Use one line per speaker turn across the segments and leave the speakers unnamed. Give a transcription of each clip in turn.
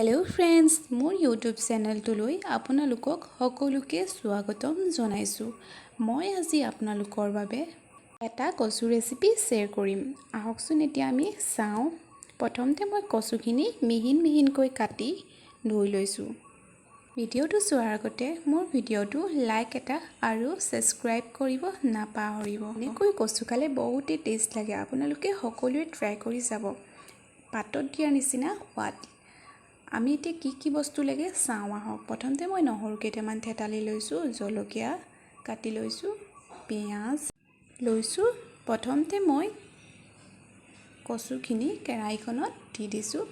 Hello' friends, মোৰ YouTube চেনেলটোলৈ আপোনালোকক সকলোকে স্বাগতম জনাইছোঁ। মই আজি আপোনালোকৰ বাবে এটা কচু ৰেচিপি শ্বেয়াৰ কৰিম। আহকচোন এতিয়া আমি চাওঁ। প্ৰথমতে মই কচুখিনি মিহিন মিহিনকৈ কাটি ধুই লৈছোঁ। ভিডিঅ'টো চোৱাৰ আগতে মোৰ ভিডিঅ'টো লাইক এটা আৰু ছাবস্ক্ৰাইব কৰিব নাপাহৰিব। এনেকৈ কচু খালে বহুতেই টেষ্ট লাগে। আপোনালোকে সকলোৱে ট্ৰাই কৰি চাব। পাতত দিয়াৰ নিচিনা সোৱাদ। আমি এতিয়া কি বস্তু লাগে চাওঁ আহক। প্ৰথমতে মই নহৰু কেইটামান থেতালি লৈছোঁ, জলকীয়া কাটি লৈছোঁ, পিঁয়াজ লৈছোঁ। প্ৰথমতে মই কচুখিনি কেৰাহীখনত দি দিছোঁ।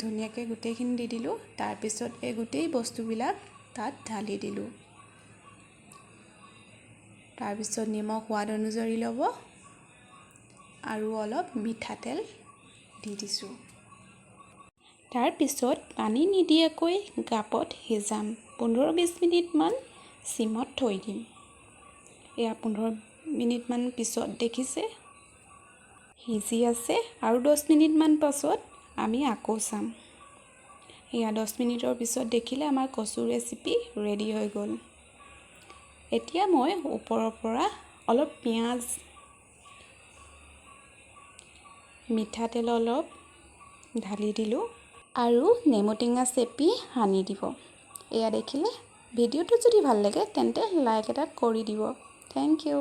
ধুনীয়াকৈ গোটেইখিনি দি দিলোঁ। তাৰপিছত এই গোটেই বস্তুবিলাক তাত ঢালি দিলোঁ। তাৰপিছত নিমখ সোৱাদ অনুযায়ী ল'ব আৰু অলপ মিঠাতেল দি দিছোঁ। তাৰপিছত পানী নিদিয়াকৈ গাপত সিজাম। 15-20 মিনিটমান চিমত থৈ দিম। এয়া 15 মিনিটমান পিছত দেখিছে সিজি আছে আৰু 10 মিনিটমান পাছত আমি আকৌ চাম। এয়া 10 মিনিটৰ পিছত দেখিলে আমাৰ কচু ৰেচিপি ৰেডি হৈ গ'ল। এতিয়া মই ওপৰৰ পৰা অলপ পিঁয়াজ, মিঠাতেল অলপ ঢালি দিলোঁ আৰু নেমু টেঙা চেপি সানি দিব। এয়া দেখিলে ভিডিঅ'টো যদি ভাল লাগে তেন্তে লাইক এটা কৰি দিব। Thank U.